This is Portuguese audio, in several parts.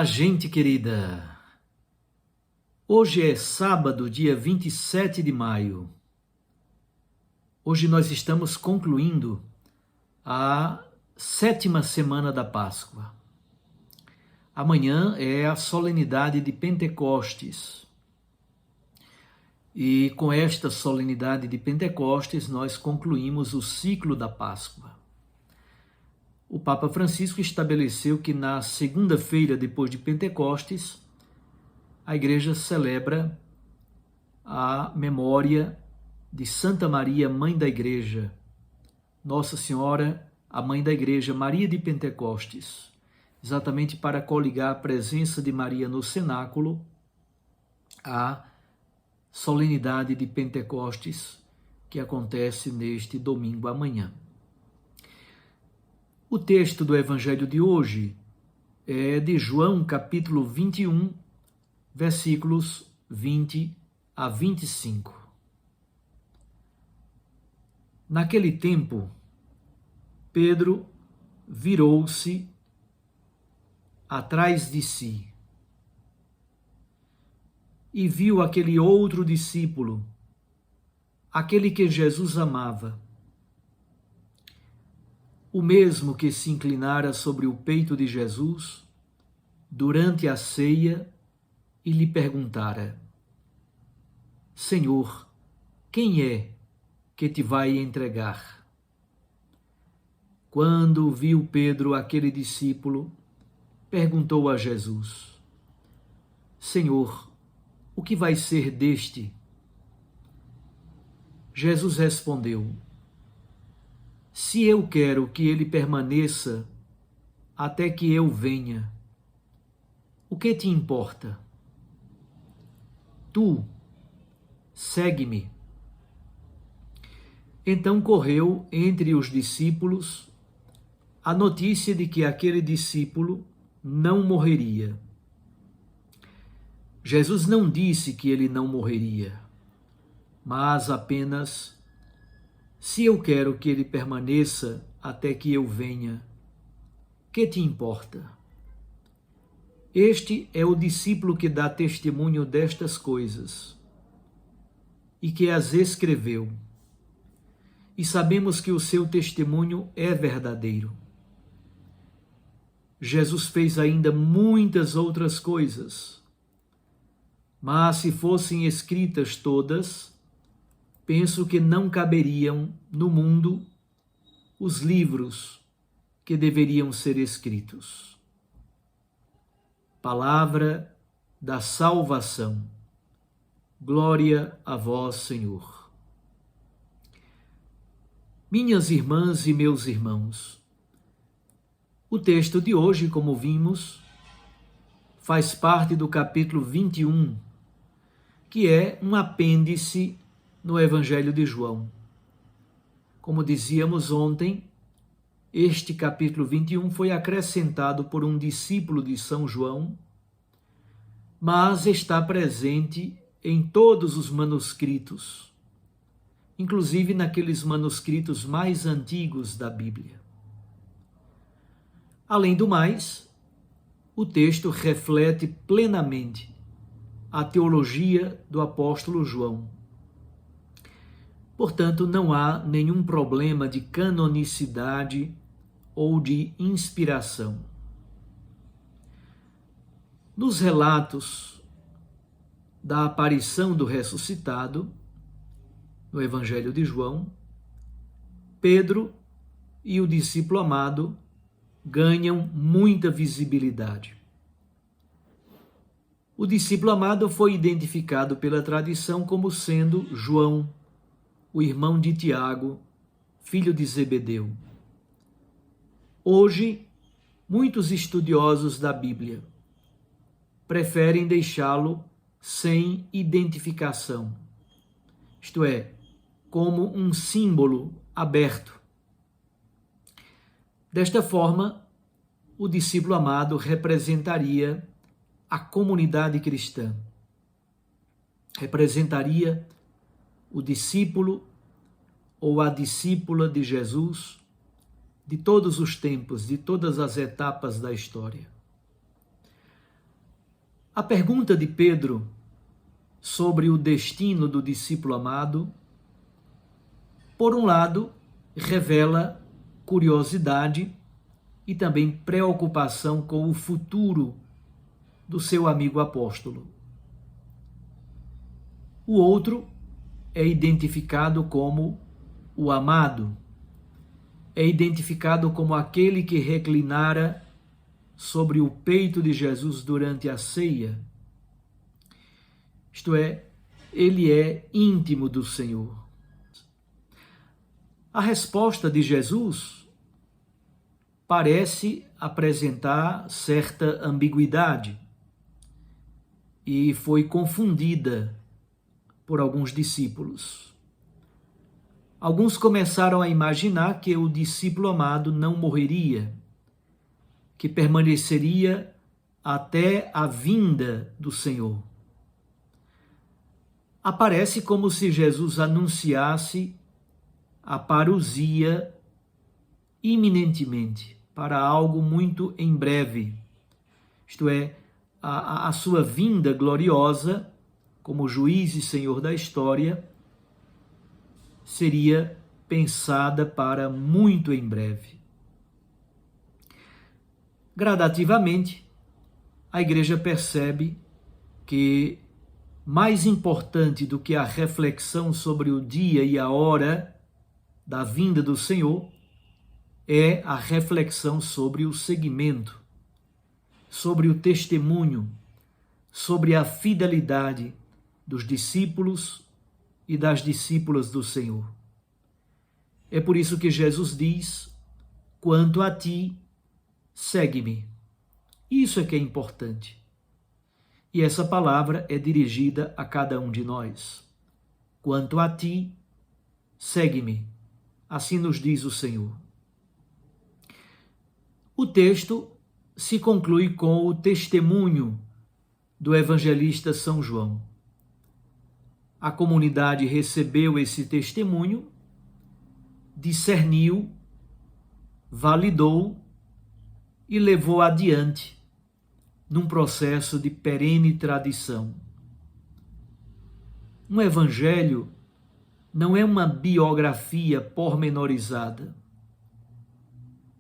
Olá, gente querida! Hoje é sábado, dia 27 de maio. Hoje nós estamos concluindo a 7ª semana da Páscoa. Amanhã é a solenidade de Pentecostes. E com esta solenidade de Pentecostes nós concluímos o ciclo da Páscoa. O Papa Francisco estabeleceu que na segunda-feira depois de Pentecostes, a Igreja celebra a memória de Santa Maria, Mãe da Igreja, Nossa Senhora, a Mãe da Igreja, Maria de Pentecostes, exatamente para coligar a presença de Maria no cenáculo à solenidade de Pentecostes, que acontece neste domingo amanhã. O texto do Evangelho de hoje é de João, capítulo 21, versículos 20 a 25. Naquele tempo, Pedro virou-se atrás de si e viu aquele outro discípulo, aquele que Jesus amava, o mesmo que se inclinara sobre o peito de Jesus durante a ceia e lhe perguntara: Senhor, quem é que te vai entregar? Quando viu Pedro aquele discípulo, perguntou a Jesus: Senhor, o que vai ser deste? Jesus respondeu: Se eu quero que ele permaneça até que eu venha, o que te importa? Tu, segue-me. Então correu entre os discípulos a notícia de que aquele discípulo não morreria. Jesus não disse que ele não morreria, mas apenas: se eu quero que ele permaneça até que eu venha, que te importa? Este é o discípulo que dá testemunho destas coisas e que as escreveu. E sabemos que o seu testemunho é verdadeiro. Jesus fez ainda muitas outras coisas, mas se fossem escritas todas, penso que não caberiam no mundo os livros que deveriam ser escritos. Palavra da salvação. Glória a vós, Senhor. Minhas irmãs e meus irmãos, o texto de hoje, como vimos, faz parte do capítulo 21, que é um apêndice no Evangelho de João. Como dizíamos ontem, este capítulo 21 foi acrescentado por um discípulo de São João, mas está presente em todos os manuscritos, inclusive naqueles manuscritos mais antigos da Bíblia. Além do mais, o texto reflete plenamente a teologia do apóstolo João. Portanto, não há nenhum problema de canonicidade ou de inspiração. Nos relatos da aparição do ressuscitado, no Evangelho de João, Pedro e o discípulo amado ganham muita visibilidade. O discípulo amado foi identificado pela tradição como sendo João, o irmão de Tiago, filho de Zebedeu. Hoje, muitos estudiosos da Bíblia preferem deixá-lo sem identificação, isto é, como um símbolo aberto. Desta forma, o discípulo amado representaria a comunidade cristã, representaria o discípulo ou a discípula de Jesus de todos os tempos, de todas as etapas da história. A pergunta de Pedro sobre o destino do discípulo amado, por um lado, revela curiosidade e também preocupação com o futuro do seu amigo apóstolo. O outro é identificado como o amado, é identificado como aquele que reclinara sobre o peito de Jesus durante a ceia. Isto é, ele é íntimo do Senhor. A resposta de Jesus parece apresentar certa ambiguidade e foi confundida por alguns discípulos. Alguns começaram a imaginar que o discípulo amado não morreria, que permaneceria até a vinda do Senhor. Aparece como se Jesus anunciasse a parousia iminentemente, para algo muito em breve, isto é, a sua vinda gloriosa como juiz e senhor da história seria pensada para muito em breve. Gradativamente, a igreja percebe que mais importante do que a reflexão sobre o dia e a hora da vinda do Senhor é a reflexão sobre o seguimento, sobre o testemunho, sobre a fidelidade dos discípulos e das discípulas do Senhor. É por isso que Jesus diz: quanto a ti, segue-me. Isso é que é importante. E essa palavra é dirigida a cada um de nós. Quanto a ti, segue-me. Assim nos diz o Senhor. O texto se conclui com o testemunho do evangelista São João. A comunidade recebeu esse testemunho, discerniu, validou e levou adiante num processo de perene tradição. Um evangelho não é uma biografia pormenorizada.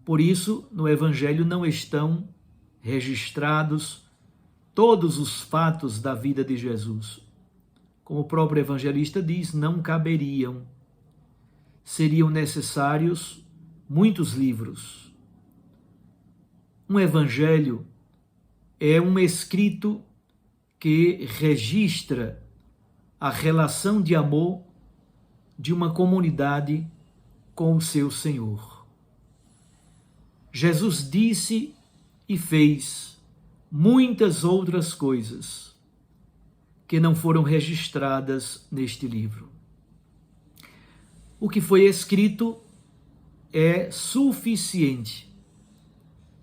Por isso, no evangelho não estão registrados todos os fatos da vida de Jesus. Como o próprio evangelista diz, não caberiam. Seriam necessários muitos livros. Um evangelho é um escrito que registra a relação de amor de uma comunidade com o seu Senhor. Jesus disse e fez muitas outras coisas que não foram registradas neste livro. O que foi escrito é suficiente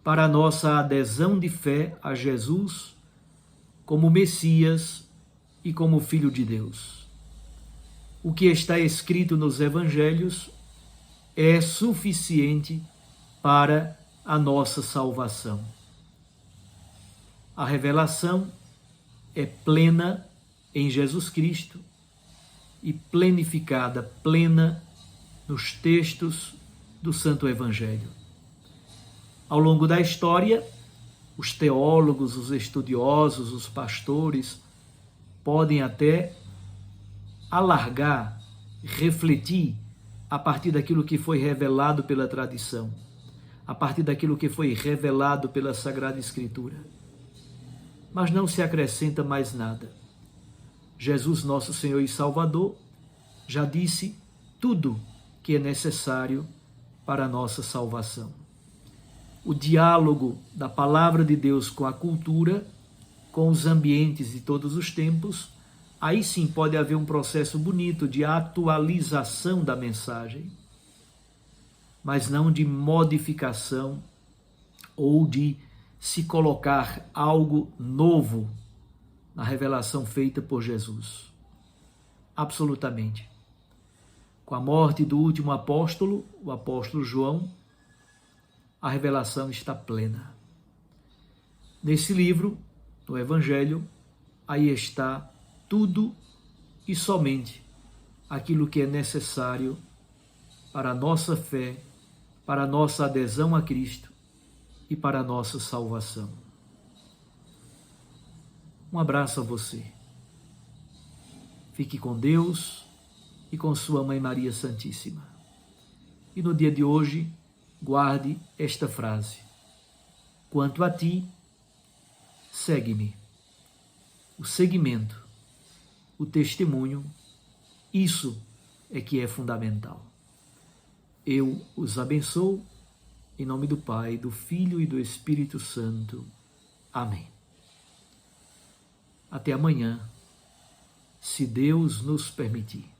para a nossa adesão de fé a Jesus como Messias e como Filho de Deus. O que está escrito nos Evangelhos é suficiente para a nossa salvação. A revelação é plena em Jesus Cristo e plenificada, plena nos textos do Santo Evangelho. Ao longo da história, os teólogos, os estudiosos, os pastores podem até alargar, refletir a partir daquilo que foi revelado pela tradição, a partir daquilo que foi revelado pela Sagrada Escritura. Mas não se acrescenta mais nada. Jesus, nosso Senhor e Salvador, já disse tudo que é necessário para a nossa salvação. O diálogo da palavra de Deus com a cultura, com os ambientes de todos os tempos, aí sim pode haver um processo bonito de atualização da mensagem, mas não de modificação ou de se colocar algo novo na revelação feita por Jesus. Absolutamente. Com a morte do último apóstolo, o apóstolo João, a revelação está plena. Nesse livro, No Evangelho, aí está tudo e somente aquilo que é necessário para a nossa fé, para a nossa adesão a Cristo e para a nossa salvação. Um abraço a você. Fique com Deus e com sua Mãe Maria Santíssima. E no dia de hoje, guarde esta frase: quanto a ti, segue-me. O seguimento, o testemunho, isso é que é fundamental. Eu os abençoo, em nome do Pai, do Filho e do Espírito Santo. Amém. Até amanhã, se Deus nos permitir.